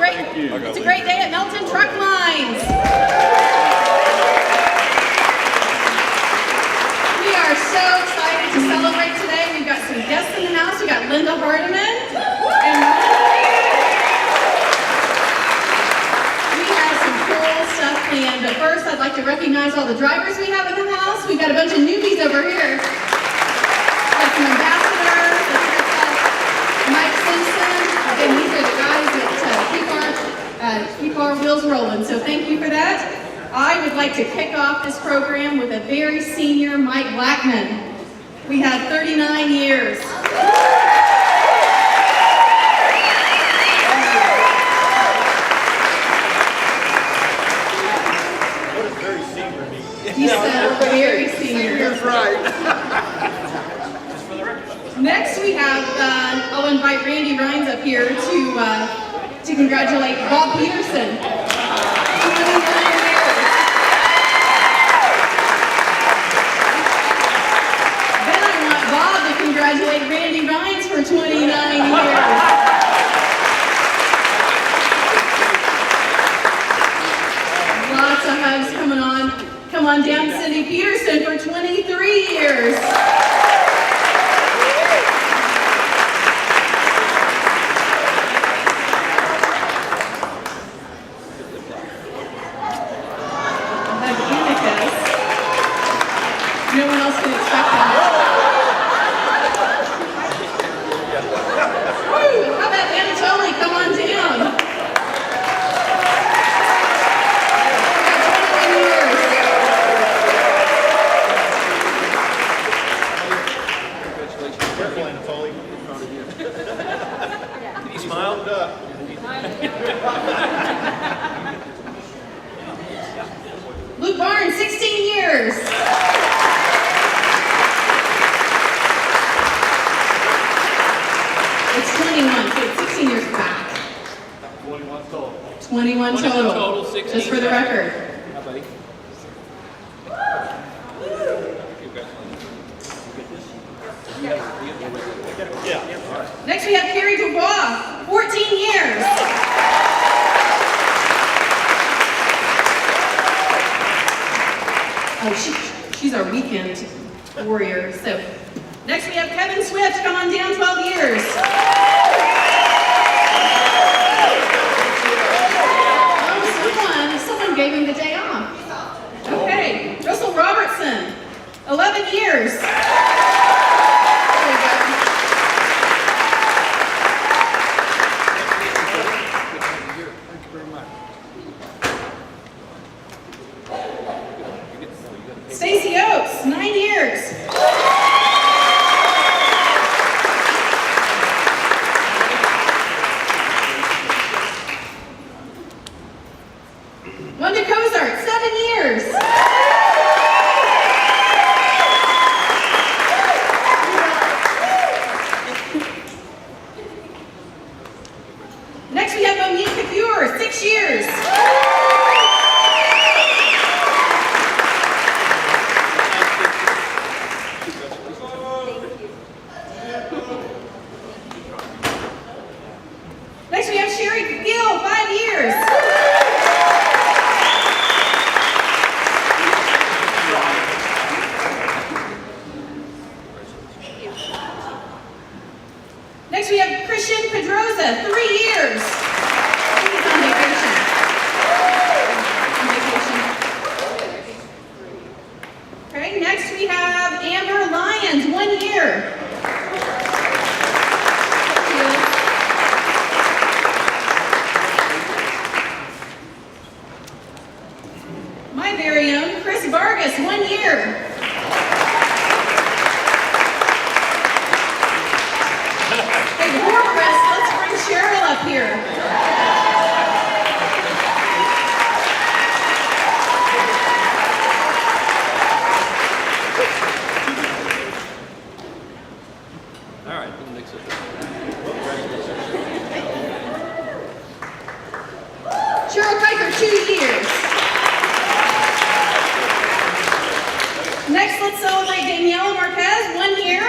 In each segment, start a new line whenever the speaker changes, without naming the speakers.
It's a great day at Melton Truck Lines. We are so excited to celebrate today. We've got some guests in the house. We've got Linda Hardiman. And we have some cool stuff planned. But first, I'd like to recognize all the drivers we have in the house. We've got a bunch of newbies over here. Like some ambassadors. Mike Simpson. Again, these are the guys that keep our wheels rolling. So thank you for that. I would like to kick off this program with a very senior Mike Blackman. We have 39 years.
What does very senior mean?
He said very senior.
That's right.
Next we have, I'll invite Randy Rhines up here to congratulate Bob Peterson. Then I want Bob to congratulate Randy Rhines for 29 years. Lots of hugs coming on. Come on down, Cindy Peterson for 23 years. No one else can expect that. Woo! How about Anatoly? Come on down.
Careful, Anatoly. Can you smile?
Luke Barnes, 16 years. It's 21, so it's 16 years back.
21 total.
21 total.
16
just for the record.
Hi, buddy.
Yeah.
Next we have Carrie Dubois, 14 years. Oh, she's our weekend warrior. So next we have Kevin Swift, come on down, 12 years. Oh, someone gave him the day off. Okay, Russell Robertson, 11 years. There we go.
Thank you very much.
Stacy Oakes, 9 years. Wanda Cozart, 7 years. Next we have Monique Kafur, 6 years. Next we have Sherry Gill, 5 years. Next we have Christian Pedroza, 3 years. He's on vacation. Okay, next we have Amber Lyons, 1 year. My very own Chris Vargas, 1 year. Hey, before Chris, let's bring Cheryl up here.
All right, we'll mix it.
Cheryl Kiker, 2 years. Next, let's celebrate Daniela Marquez, 1 year.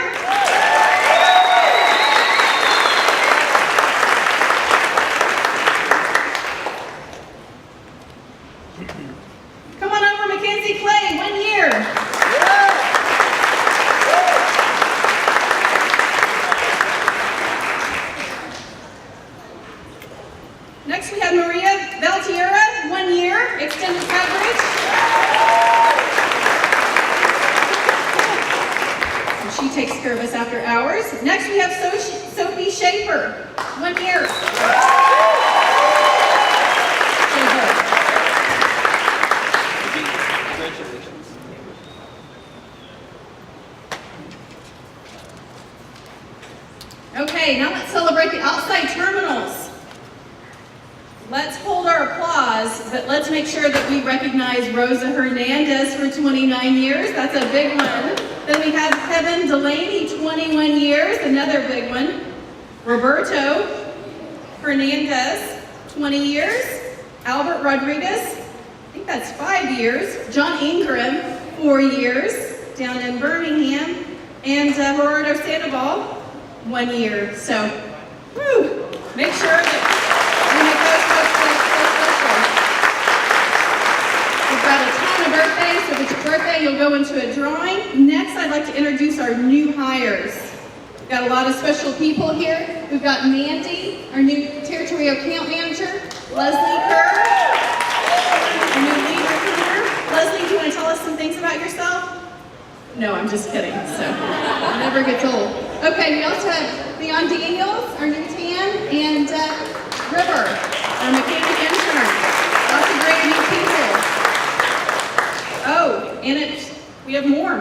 Next we have Maria Valtierra, 1 year, extended coverage. So she takes care of us after hours. Next we have Sophie Schaefer, 1 year.
Congratulations.
Okay, now let's celebrate the outside terminals. Let's hold our applause, but let's make sure that we recognize Rosa Hernandez for 29 years. That's a big one. Then we have Kevin Delaney, 21 years, another big one. Roberto Hernandez, 20 years. Albert Rodriguez, I think that's 5 years. John Ingram, 4 years, down in Birmingham. And Gerardo Sandoval, 1 year. So, whew, make sure that we make those folks feel special. We've got a ton of birthdays, so if it's your birthday, you'll go into a drawing. Next, I'd like to introduce our new hires. We've got a lot of special people here. We've got Mandy, our new territory account manager, Leslie Kerr, our new lead recruiter. Leslie, do you want to tell us some things about yourself? No, I'm just kidding, so it never gets old. Okay, we also have Leon Daniels, our new TAM, and River, our mechanic intern. Lots of great new people. Oh, and we have more.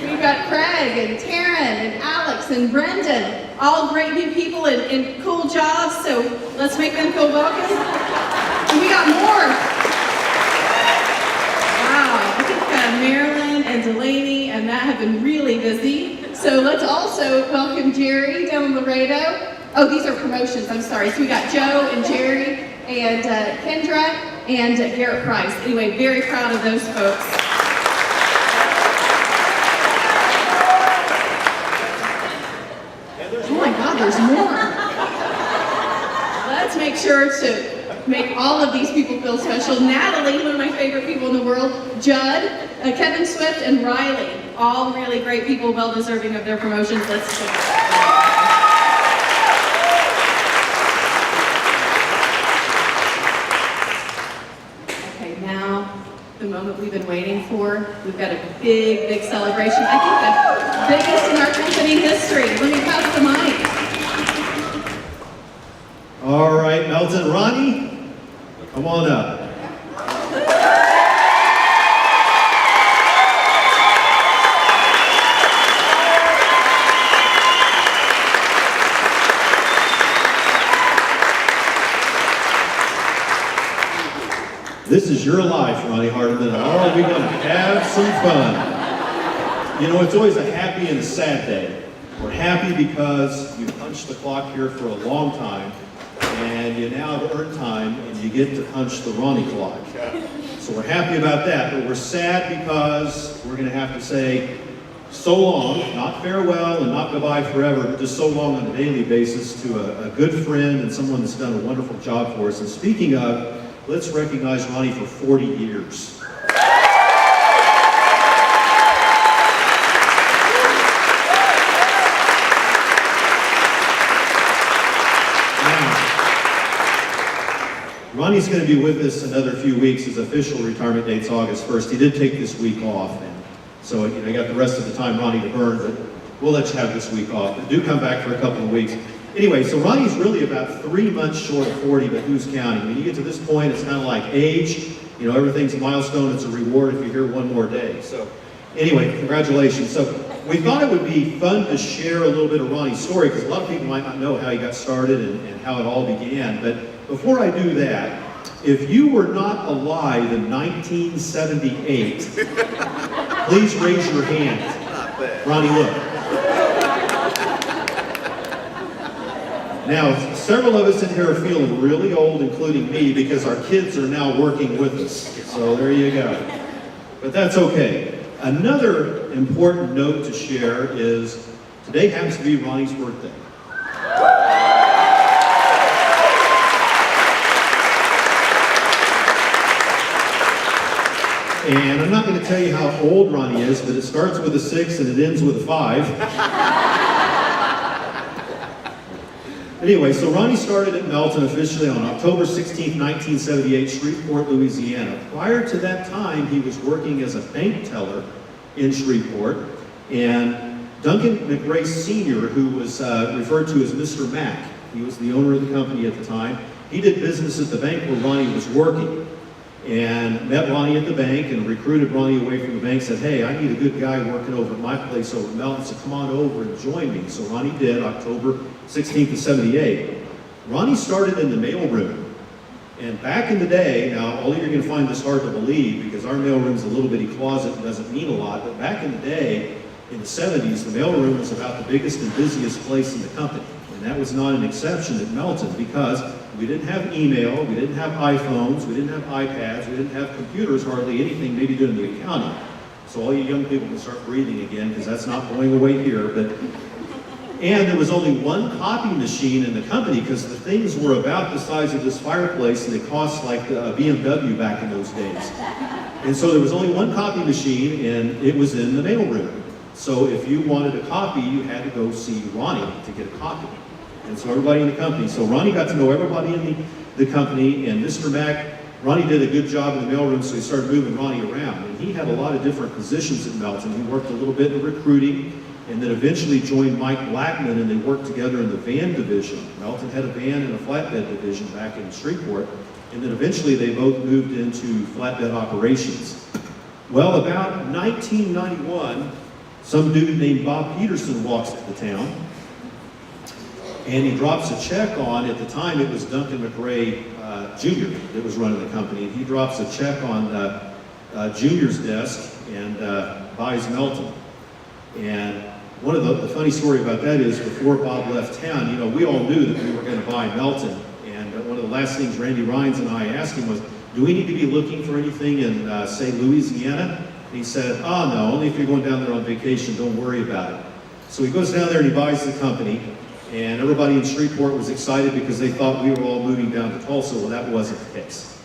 We've got Craig and Taryn and Alex and Brendan, all great new people in cool jobs, so let's make them feel welcome. And we got more. Wow, I think Marilyn and Delaney and Matt have been really busy. So let's also welcome Jerry down in Laredo. Oh, these are promotions, I'm sorry. So we got Joe and Jerry and Kendra and Garrett Price. Anyway, very proud of those folks. Oh my God, there's more. Let's make sure to make all of these people feel special. Natalie, one of my favorite people in the world, Judd, Kevin Swift, and Riley, all really great people, well deserving of their promotions. Let's do it. Okay, now the moment we've been waiting for. We've got a big, big celebration. I think the biggest in our company history. Let me pass the mic.
All right, Melton, Ronnie, come on up. This is your life, Ronnie Hardeman. Are we going to have some fun? You know, it's always a happy and a sad day. We're happy because you punched the clock here for a long time, and you now have earned time, and you get to punch the Ronnie clock. So we're happy about that, but we're sad because we're going to have to say so long, not farewell and not goodbye forever, but just so long on a daily basis to a good friend and someone that's done a wonderful job for us. And speaking of, let's recognize Ronnie for 40 years. Ronnie's going to be with us another few weeks. His official retirement date's August 1st. He did take this week off, and so I got the rest of the time Ronnie to burn, but we'll let you have this week off. But do come back for a couple of weeks. Anyway, so Ronnie's really about 3 months short of 40, but who's counting? When you get to this point, it's kind of like age. You know, everything's a milestone. It's a reward if you're here one more day. So anyway, congratulations. So we thought it would be fun to share a little bit of Ronnie's story, because a lot of people might not know how he got started and how it all began. But before I do that, if you were not alive in 1978, please raise your hand. Ronnie, look. Now, several of us in here are feeling really old, including me, because our kids are now working with us. So there you go. But that's okay. Another important note to share is today happens to be Ronnie's birthday. And I'm not going to tell you how old Ronnie is, but it starts with a 6 and it ends with a 5. Anyway, so Ronnie started at Melton officially on October 16, 1978, Shreveport, Louisiana. Prior to that time, he was working as a bank teller in Shreveport, and Duncan McRae Sr., who was referred to as Mr. Mack, he was the owner of the company at the time, he did business at the bank where Ronnie was working, and met Ronnie at the bank and recruited Ronnie away from the bank, said, hey, I need a good guy working over at my place over at Melton, so come on over and join me. So Ronnie did, October 16th of 78. Ronnie started in the mailroom. And back in the day, now all of you are going to find this hard to believe because our mailroom's a little bitty closet and doesn't mean a lot, but back in the day, in the 70s, the mailroom was about the biggest and busiest place in the company. And that was not an exception at Melton because we didn't have email, we didn't have iPhones, we didn't have iPads, we didn't have computers, hardly anything, maybe doing the accounting. So all you young people can start breathing again because that's not going away here. And there was only one copy machine in the company because the things were about the size of this fireplace and they cost like a BMW back in those days. And so there was only one copy machine and it was in the mailroom. So if you wanted a copy, you had to go see Ronnie to get a copy. And so everybody in the company, so Ronnie got to know everybody in the company, and Mr. Mack, Ronnie did a good job in the mailroom, so he started moving Ronnie around. And he had a lot of different positions at Melton. He worked a little bit in recruiting, and then eventually joined Mike Blackman, and they worked together in the van division. Melton had a van and a flatbed division back in Shreveport, and then eventually they both moved into flatbed operations. Well, about 1991, some dude named Bob Peterson walks into town, and he drops a check on, at the time it was Duncan McRae Jr. that was running the company, and he drops a check on Junior's desk and buys Melton. And one of the funny story about that is before Bob left town, you know, we all knew that we were going to buy Melton, and one of the last things Randy Rhines and I asked him was, do we need to be looking for anything in, say, Louisiana? And he said, oh no, only if you're going down there on vacation, don't worry about it. So he goes down there and he buys the company, and everybody in Shreveport was excited because they thought we were all moving down to Tulsa. Well, that wasn't the case.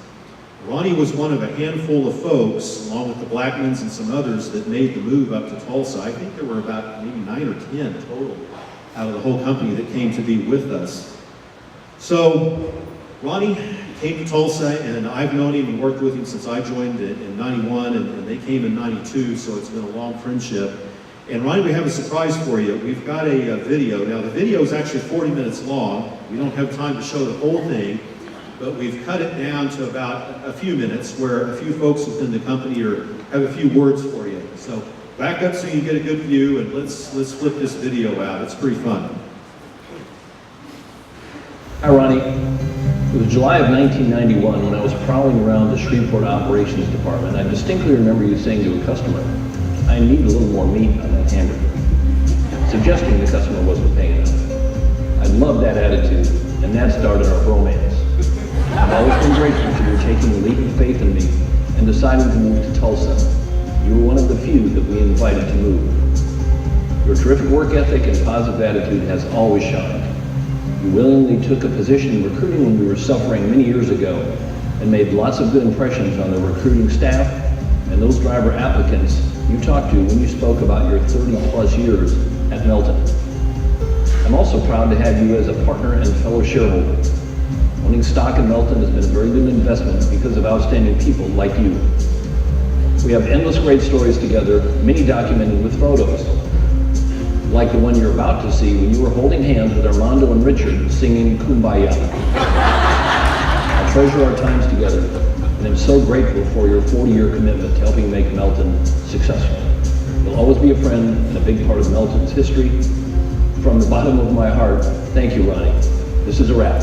Ronnie was one of a handful of folks, along with the Blackmans and some others, that made the move up to Tulsa. I think there were about maybe 9 or 10 total out of the whole company that came to be with us. So Ronnie came to Tulsa, and I've known him and worked with him since I joined in 91, and they came in 92, so it's been a long friendship. And Ronnie, we have a surprise for you. We've got a video. Now the video is actually 40 minutes long. We don't have time to show the whole thing, but we've cut it down to about a few minutes where a few folks within the company have a few words for you. So back up so you get a good view, and let's flip this video out. It's pretty fun.
Hi Ronnie. It was July of 1991 when I was prowling around the Shreveport Operations Department. I distinctly remember you saying to a customer, I need a little more meat on that hamburger, suggesting the customer wasn't paying enough. I loved that attitude, and that started our romance. I've always been grateful for your taking a leap of faith in me and deciding to move to Tulsa. You were one of the few that we invited to move. Your terrific work ethic and positive attitude has always shined. You willingly took a position in recruiting when we were suffering many years ago and made lots of good impressions on the recruiting staff and those driver applicants you talked to when you spoke about your 30-plus years at Melton. I'm also proud to have you as a partner and fellow shareholder. Owning stock in Melton has been a very good investment because of outstanding people like you. We have endless great stories together, many documented with photos, like the one you're about to see when you were holding hands with Armando and Richard singing Kumbaya. I treasure our times together, and I'm so grateful for your 40-year commitment to helping make Melton successful. You'll always be a friend and a big part of Melton's history. From the bottom of my heart, thank you, Ronnie. This is a wrap.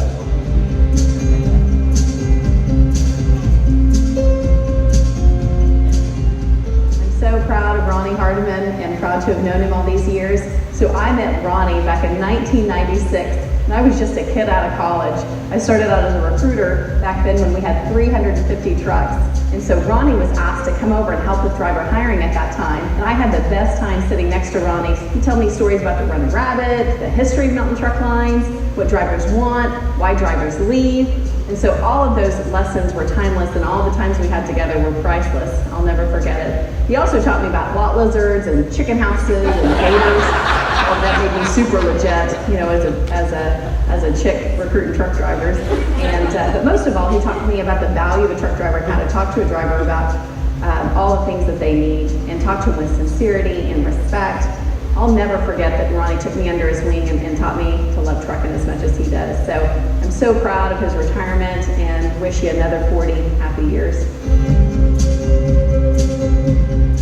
So proud of Ronnie Hardiman and proud to have known him all these years. So I met Ronnie back in 1996, and I was just a kid out of college. I started out as a recruiter back then when we had 350 trucks. And so Ronnie was asked to come over and help with driver hiring at that time. And I had the best time sitting next to Ronnie. He told me stories about the Running Rabbit, the history of Melton Truck Lines, what drivers want, why drivers leave. And so all of those lessons were timeless, and all the times we had together were priceless. I'll never forget it. He also taught me about lot lizards and chicken houses and gators.
Well, that made me super legit, you know, as a chick recruiting truck drivers. And but most of all, he talked to me about the value of a truck driver and how to talk to a driver about all the things that they need, and talk to them with sincerity and respect. I'll never forget that Ronnie took me under his wing and taught me to love trucking as much as he does. So I'm so proud of his retirement and wish you another 40 happy years.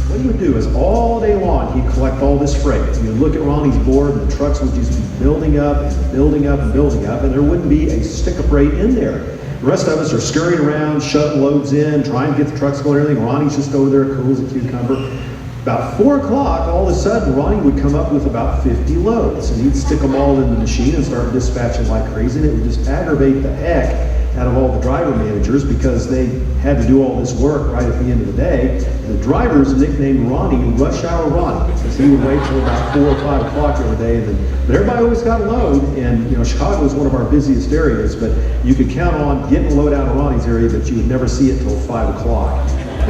What he would do is all day long, he'd collect all this freight. You'd look at Ronnie's board, and the trucks would just be building up and building up and building up, and there wouldn't be a stick of freight in there. The rest of us are scurrying around, shoving loads in, trying to get the trucks going and everything. Ronnie's just over there cool as a cucumber. About 4 o'clock, all of a sudden, Ronnie would come up with about 50 loads, and he'd stick them all in the machine and start dispatching like crazy, and it would just aggravate the heck out of all the driver managers because they had to do all this work right at the end of the day. The drivers nicknamed Ronnie Rush Hour Ronnie because he would wait till about 4 or 5 o'clock every day. But everybody always got a load, and you know, Chicago is one of our busiest areas, but you could count on getting a load out of Ronnie's area, but you would never see it till 5 o'clock.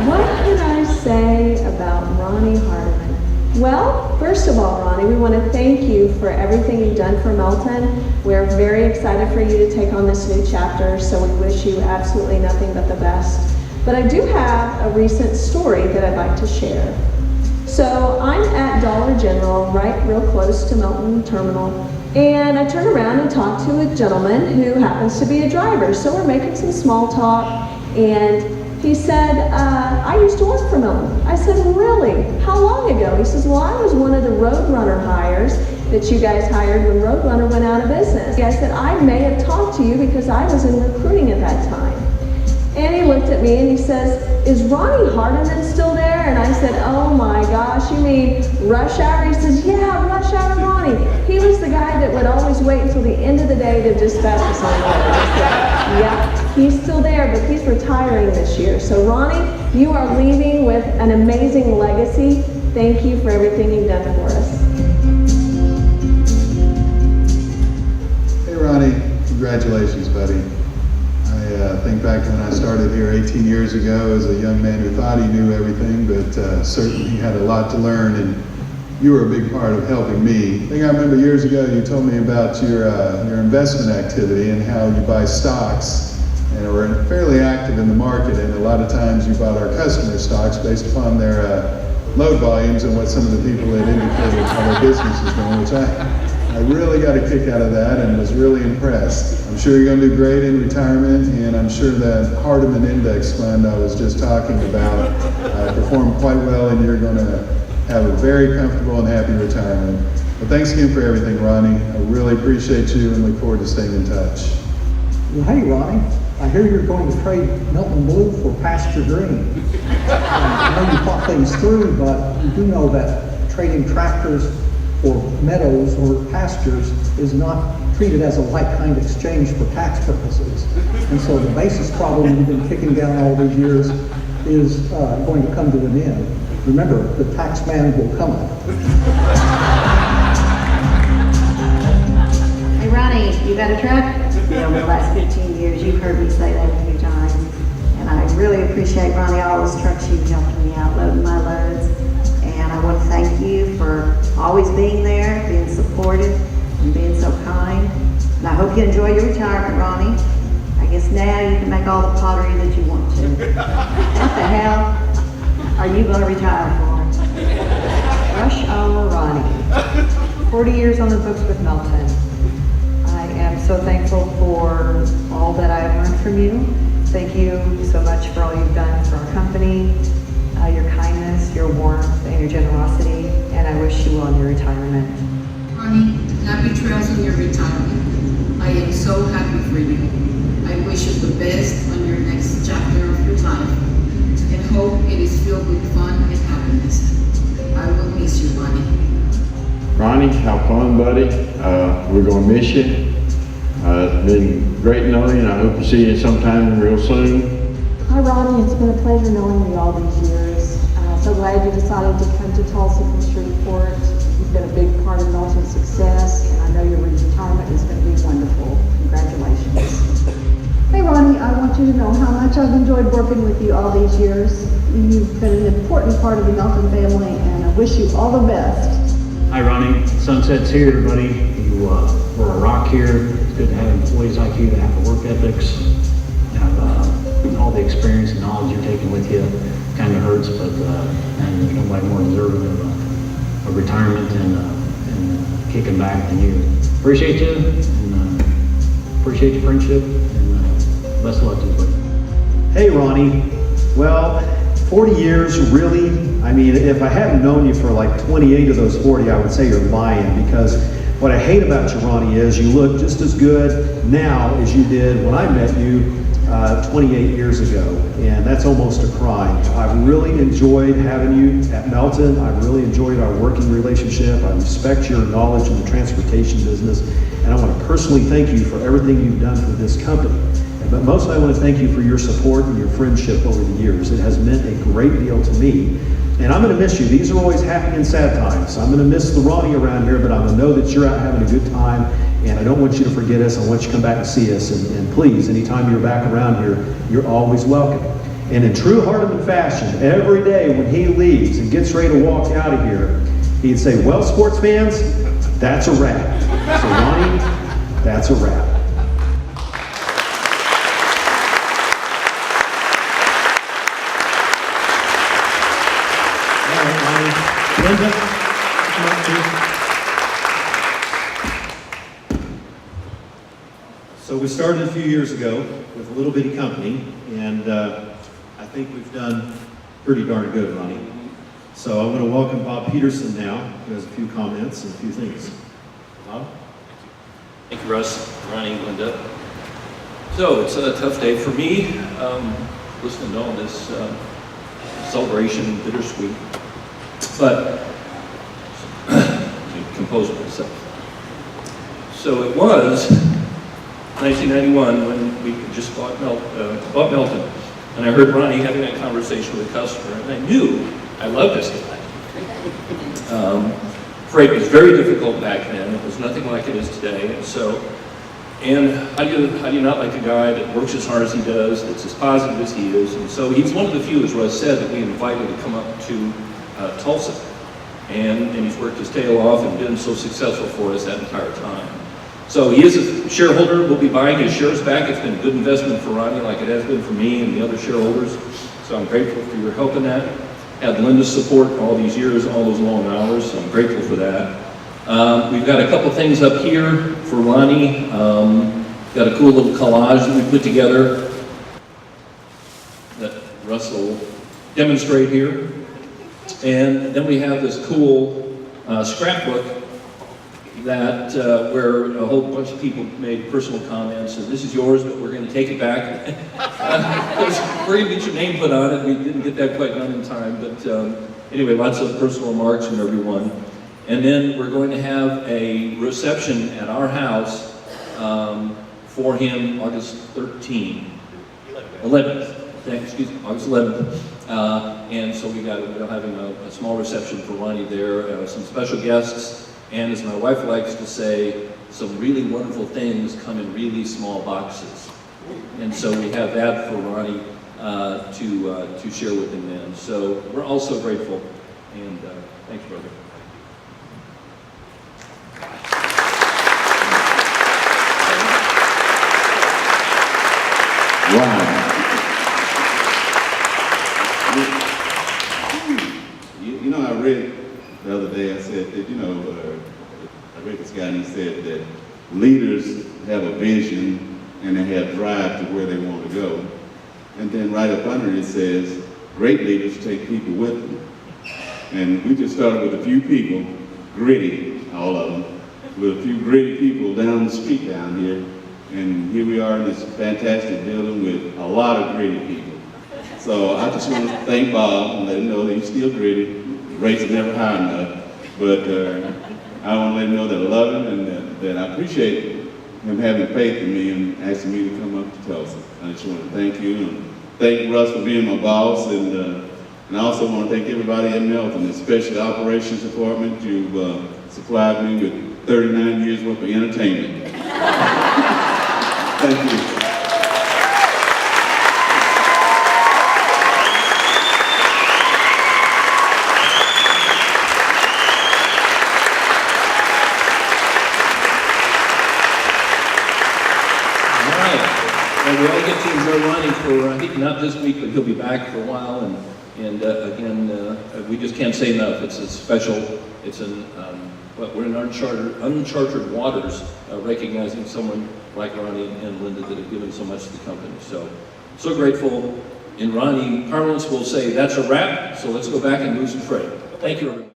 What can I say about Ronnie Hardiman? Well, first of all, Ronnie, we want to thank you for everything you've done for Melton. We're very excited for you to take on this new chapter, so we wish you absolutely nothing but the best. But I do have a recent story that I'd like to share. So I'm at Dollar General, right real close to Melton Terminal, and I turn around and talk to a gentleman who happens to be a driver. So we're making some small talk, and he said, I used to work for Melton. I said, really? How long ago? He says, well, I was one of the Roadrunner hires that you guys hired when Roadrunner went out of business. I said, I may have talked to you because I was in recruiting at that time. And he looked at me and he says, is Ronnie Hardiman still there? And I said, oh my gosh, you mean Rush Hour? He says, yeah, Rush Hour Ronnie. He was the guy that would always wait until the end of the day to dispatch us on the road. I said, yeah, he's still there, but he's retiring this year. So Ronnie, you are leaving with an amazing legacy. Thank you for everything you've done for us.
Hey Ronnie, congratulations, buddy. I think back when I started here 18 years ago as a young man who thought he knew everything, but certainly had a lot to learn, and you were a big part of helping me. I think I remember years ago you told me about your investment activity and how you buy stocks and were fairly active in the market, and a lot of times you bought our customer stocks based upon their load volumes and what some of the people had indicated how their business is doing, which I really got a kick out of that and was really impressed. I'm sure you're going to do great in retirement, and I'm sure that Hardiman Index Fund I was just talking about performed quite well, and you're going to have a very comfortable and happy retirement. But thanks again for everything, Ronnie. I really appreciate you and look forward to staying in touch.
Well, hey, Ronnie, I hear you're going to trade Melton Blue for Pasture Green. I know you thought things through, but you do know that trading tractors for meadows or pastures is not treated as a like-kind exchange for tax purposes. And so the basis problem you've been kicking down all these years is going to come to an end. Remember, the tax man will come.
Hey Ronnie, you got a truck? Yeah, over the last 15 years, you've heard me say that a few times. And I really appreciate, Ronnie, all those trucks you've helped me out loading my loads. And I want to thank you for always being there, being supportive, and being so kind. And I hope you enjoy your retirement, Ronnie. I guess now you can make all the pottery that you want to. What the hell are you going to retire for?
Rush Hour Ronnie. 40 years on the books with Melton. I am so thankful for all that I have learned from you. Thank you so much for all you've done for our company. Your kindness, your warmth, and your generosity, and I wish you well in your retirement.
Ronnie, happy trails in your retirement. I am so happy for you. I wish you the best on your next chapter of your life, and hope it is filled with fun and happiness. I will miss you, Ronnie.
Ronnie, have fun, buddy. We're going to miss you. It's been great knowing you, and I hope to see you sometime real soon.
Hi Ronnie, it's been a pleasure knowing you all these years. So glad you decided to come to Tulsa from Shreveport. You've been a big part of Melton's success, and I know your retirement is going to be wonderful. Congratulations. Hey Ronnie, I want you to know how much I've enjoyed working with you all these years. You've been an important part of the Melton family, and I wish you all the best.
Hi, Ronnie. Sunset's here, buddy. You were a rock here. It's good to have employees like you that have the work ethics, have all the experience and knowledge you're taking with you. Kind of hurts, but and there's nobody more deserving of retirement and kicking back than you. Appreciate you, and appreciate your friendship, and best of luck to you, buddy.
Hey, Ronnie. Well, 40 years, really? I mean, if I hadn't known you for like 28 of those 40, I would say you're lying, because what I hate about you, Ronnie, is you look just as good now as you did when I met you 28 years ago, and that's almost a crime. I've really enjoyed having you at Melton. I've really enjoyed our working relationship. I respect your knowledge in the transportation business, and I want to personally thank you for everything you've done for this company. But mostly I want to thank you for your support and your friendship over the years. It has meant a great deal to me. And I'm going to miss you. These are always happy and sad times. I'm going to miss the Ronnie around here, but I'm going to know that you're out having a good time. And I don't want you to forget us. I want you to come back and see us. And please, anytime you're back around here, you're always welcome. And in true Hardeman fashion, every day when he leaves and gets ready to walk out of here, he'd say, well, sports fans, that's a wrap. So Ronnie, that's a wrap. Linda, come up, please. So we started a few years ago with a little bitty company, and I think we've done pretty darn good, Ronnie. So I want to welcome Bob Peterson now, who has a few comments and a few things. Bob?
Thank you, Russ, Ronnie, Linda. So it's a tough day for me, listening to all this celebration, bittersweet. But to compose myself. So it was 1991 when we just bought Melton, and I heard Ronnie having that conversation with a customer, and I knew I loved this guy. Freight was very difficult back then. It was nothing like it is today, and how do you not like a guy that works as hard as he does, that's as positive as he is? And so he's one of the few, as Russ said, that we invited to come up to Tulsa, and he's worked his tail off and been so successful for us that entire time. So he is a shareholder. We'll be buying his shares back. It's been a good investment for Ronnie, like it has been for me and the other shareholders. So I'm grateful for your help in that. Had Linda's support all these years, all those long hours, so I'm grateful for that. We've got a couple things up here for Ronnie. Got a cool little collage that we put together that Russ will demonstrate here. And then we have this cool scrapbook that where a whole bunch of people made personal comments, and this is yours, but we're going to take it back. We're going to get your name put on it. We didn't get that quite done in time, but anyway, lots of personal remarks from everyone. And then we're going to have a reception at our house for him August 11th. Excuse me, August 11th. And so we're having a small reception for Ronnie there, some special guests, and as my wife likes to say, some really wonderful things come in really small boxes. And so we have that for Ronnie to share with him then. So we're all so grateful, and thanks, brother.
Wow.
You know, I read the other day, I said that, I read this guy and he said that leaders have a vision and they have drive to where they want to go. And then right up under it says, great leaders take people with them. And we just started with a few people, gritty, all of them, with a few gritty people down the street down here. And here we are in this fantastic building with a lot of gritty people. So I just want to thank Bob and let him know that he's still gritty. Rates are never high enough. But I want to let him know that I love him and that I appreciate him having faith in me and asking me to come up to Tulsa. I just want to thank you and thank Russ for being my boss. And I also want to thank everybody at Melton, especially the operations department. You've supplied me with 39 years worth of entertainment. Thank you.
we all get to enjoy Ronnie for, not this week, but he'll be back for a while. And again, we just can't say enough. It's a special, it's an, we're in uncharted waters, recognizing someone like Ronnie and Linda that have given so much to the company. So grateful. In Ronnie parlance, we'll say that's a wrap. So let's go back and lose some freight. Thank you, everyone.